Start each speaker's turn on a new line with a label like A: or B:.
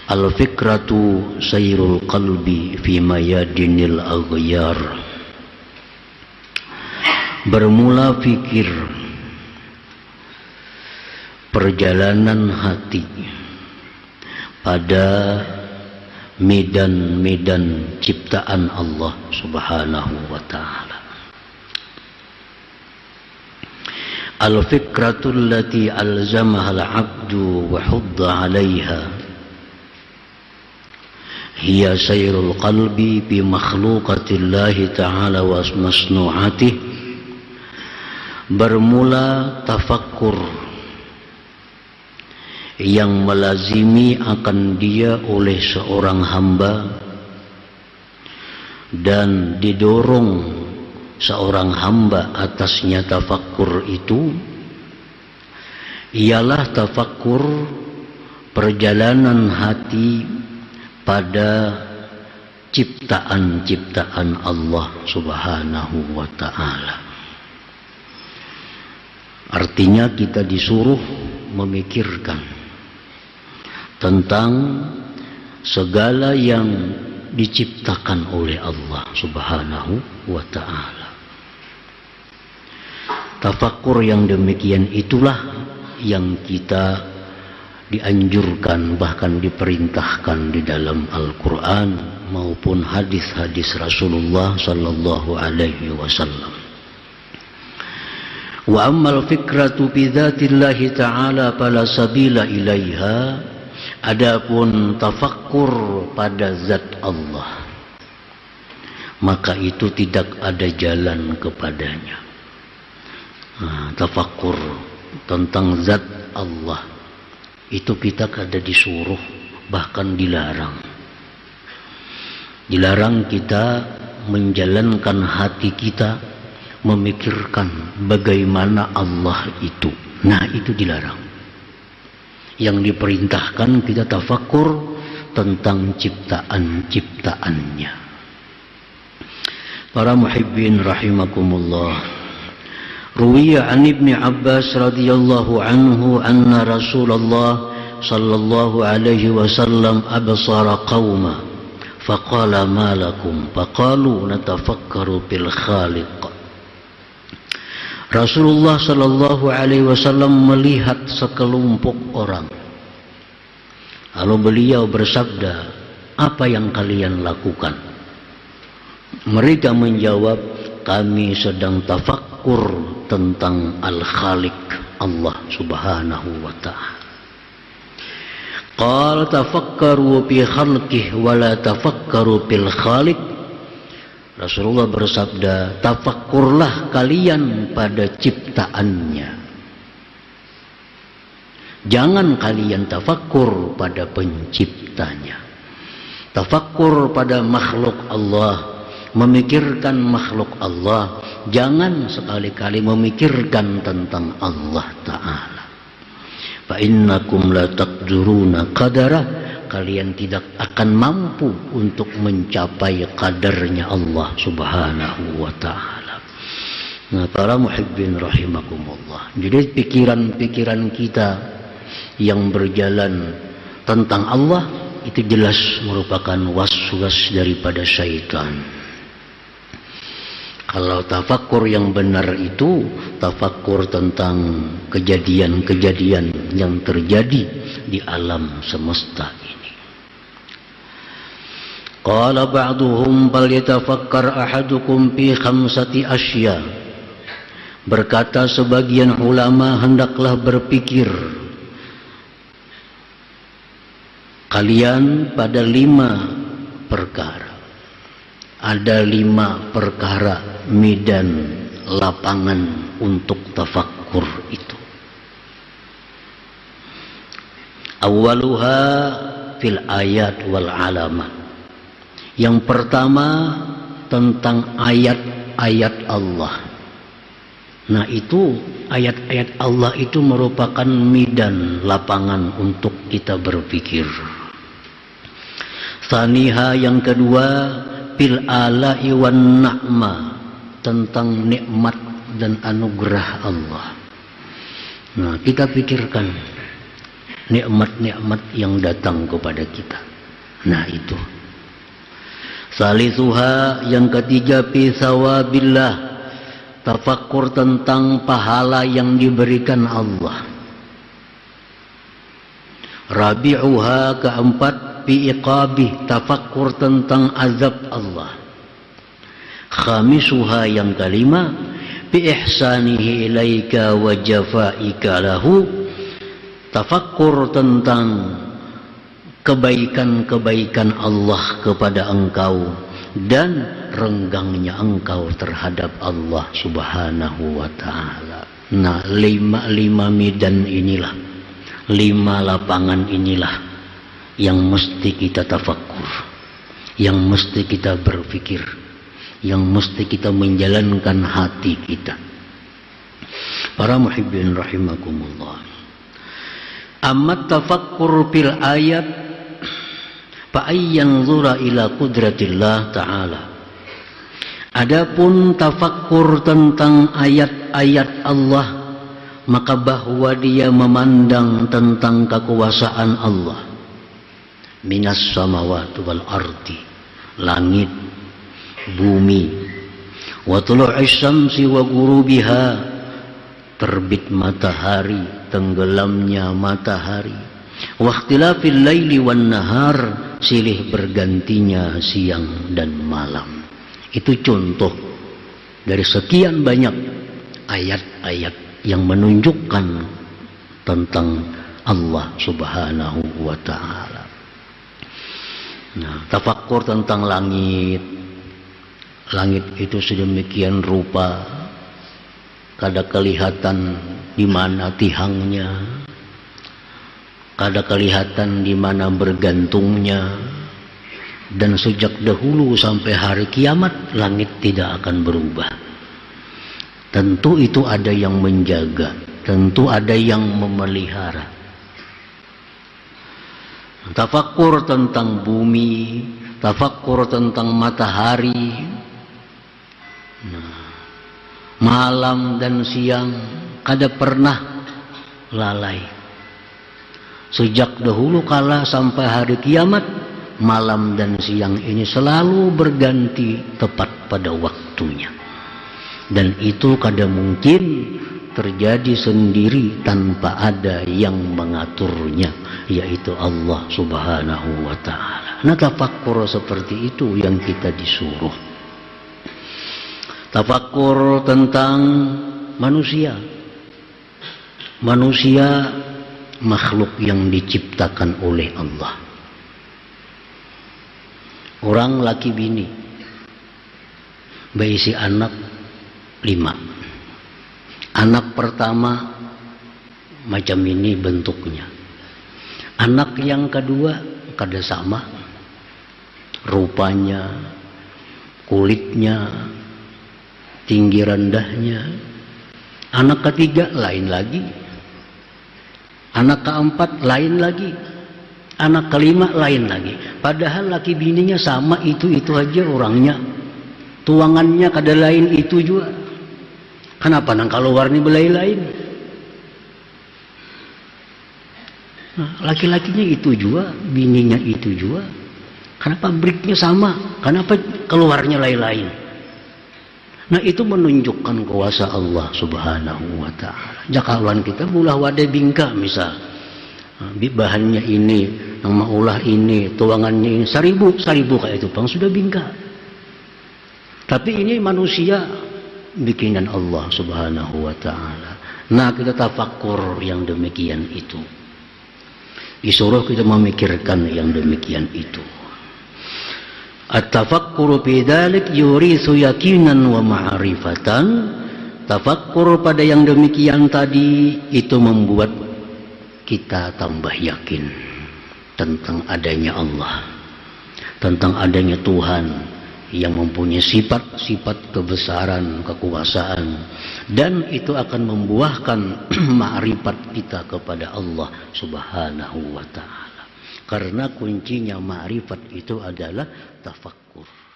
A: Al-fikratu sayrul qalbi fi mayadinil aghyar. Bermula fikir, perjalanan hati pada medan-medan ciptaan Allah Subhanahu wa ta'ala. Al-fikratu allati alzamaha al-'abdu wa hudda 'alayha hiya sayrul qalbi bi makhluqatillahi ta'ala wa masnu'atih. Bermula tafakkur yang melazimi akan dia oleh seorang hamba dan didorong seorang hamba atasnya tafakkur itu ialah tafakkur perjalanan hati pada ciptaan-ciptaan Allah Subhanahu wa ta'ala. Artinya kita disuruh memikirkan tentang segala yang diciptakan oleh Allah Subhanahu wa ta'ala. Tafakkur yang demikian itulah yang kita dianjurkan, bahkan diperintahkan di dalam Al-Quran maupun hadis-hadis Rasulullah sallallahu alaihi wasallam. Wa ammal fikratu bi dzatillahi ta'ala fala sabila ilaiha. Adapun tafakkur pada zat Allah, maka itu tidak ada jalan kepadanya. Tafakkur tentang zat Allah itu kita kada disuruh, bahkan dilarang. Dilarang kita menjalankan hati kita memikirkan bagaimana Allah itu. Nah, itu dilarang. Yang diperintahkan kita tafakkur tentang ciptaan-ciptaannya. Para muhibbin rahimakumullah. Ruwiya an Ibni Abbas radhiyallahu anhu anna Rasulullah sallallahu alaihi wasallam absara qauma faqala ma lakum faqalu natafakkaru bil khaliq. Rasulullah sallallahu alaihi wasallam melihat sekelompok orang. Lalu beliau bersabda, "Apa yang kalian lakukan?" Mereka menjawab, "Kami sedang tafakkur tentang Al-Khaliq, Allah Subhanahu wa ta'ala." Qala tafakkaru bi khalqihi wa la tafakkaru bil khaliq. Rasulullah bersabda, tafakkurlah kalian pada ciptaannya. Jangan kalian tafakkur pada penciptanya. Tafakkur pada makhluk Allah, memikirkan makhluk Allah. Jangan sekali-kali memikirkan tentang Allah Ta'ala. Fa innakum la taqduruna qadara. Kalian tidak akan mampu untuk mencapai kadarnya Allah Subhanahu wa ta'ala. Nah, para muhibbin rahimakumullah. Jadi pikiran-pikiran kita yang berjalan tentang Allah itu jelas merupakan was-was daripada syaitan. Kalau tafakkur yang benar itu tafakkur tentang kejadian-kejadian yang terjadi di alam semesta ini. Qala ba'duhum bal yatafakkar ahadukum fi khamsati asya. Berkata sebagian ulama, hendaklah berpikir kalian pada 5 perkara. Ada 5 perkara medan lapangan untuk tafakkur itu. Awaluha fil ayat wal alamat. Yang pertama tentang ayat-ayat Allah. Nah, itu ayat-ayat Allah itu merupakan medan lapangan untuk kita berpikir. Tsaniha yang kedua bil ala'i wan na'ma, tentang nikmat dan anugerah Allah. Nah, kita pikirkan nikmat-nikmat yang datang kepada kita. Nah itu. Salisuha, yang ketiga, fi sawabillah, tafakkur tentang pahala yang diberikan Allah. Rabi'uha, keempat, fi iqabih, tafakkur tentang azab Allah. Khamisuha, yang kelima, bi ihsanihi ilaika wa jafaika lahu, tafakkur tentang kebaikan-kebaikan Allah kepada engkau dan renggangnya engkau terhadap Allah subhanahu wa ta'ala. Nah, lima medan inilah, 5 lapangan inilah yang mesti kita tafakkur, yang mesti kita berpikir, yang mesti kita menjalankan hati kita. Para muhibbin rahimakumullah. Amma tafakkur fil ayat fa ayyanzura ila qudratillah ta'ala. Adapun tafakkur tentang ayat-ayat Allah, maka bahwa dia memandang tentang kekuasaan Allah. Minas samawati wal ardi, langit, bumi, wa tulu'is syamsi wa ghurubiha, terbit matahari, tenggelamnya matahari, wa ikhtilafil laili wan nahar, silih bergantinya siang dan malam. Itu contoh dari sekian banyak ayat-ayat yang menunjukkan tentang Allah subhanahu wa ta'ala. Nah, tafakkur tentang langit. Langit itu sedemikian rupa, kada kelihatan di mana tihangnya, kada kelihatan di mana bergantungnya, dan sejak dahulu sampai hari kiamat langit tidak akan berubah. Tentu itu ada yang menjaga, tentu ada yang memelihara. Tafakkur tentang bumi, tafakkur tentang matahari, malam dan siang, kada pernah lalai. Sejak dahulu kala sampai hari kiamat, malam dan siang ini selalu berganti tepat pada waktunya. Dan itu kada mungkin terjadi sendiri tanpa ada yang mengaturnya, yaitu Allah subhanahu wa ta'ala. Nah, tafakkur seperti itu yang kita disuruh. Tafakkur tentang manusia. Manusia makhluk yang diciptakan oleh Allah. Orang laki bini berisi anak 5. Anak pertama macam ini bentuknya. Anak yang kedua kada sama rupanya, kulitnya, tinggi rendahnya. Anak ketiga lain lagi. Anak keempat lain lagi. Anak kelima lain lagi. Padahal laki bininya sama, itu aja orangnya. Tuangannya kada lain itu juga. Kenapa nang kalau warni belai lain? Nah, laki-lakinya itu juga, bininya itu juga. Kenapa breaknya sama? Kenapa keluarnya lain-lain? Nah, itu menunjukkan kuasa Allah subhanahu wa ta'ala. Jakalan kita bulah wadah bingka misal. Bahannya ini, nama ulah ini, tuangannya ini, 1000 kayak itu bang, sudah bingka. Tapi ini manusia bikinan Allah subhanahu wa ta'ala. Nah, kita tafakkur yang demikian itu. Disuruh kita memikirkan yang demikian itu. At-tafakkuru fi dzalik yurisu yaqinan wa ma'rifatan. Tafakkur pada yang demikian tadi itu membuat kita tambah yakin tentang adanya Allah, tentang adanya Tuhan yang mempunyai sifat-sifat kebesaran, kekuasaan, dan itu akan membuahkan ma'rifat kita kepada Allah subhanahu wa ta'ala. Karena kuncinya ma'rifat itu adalah tafakkur.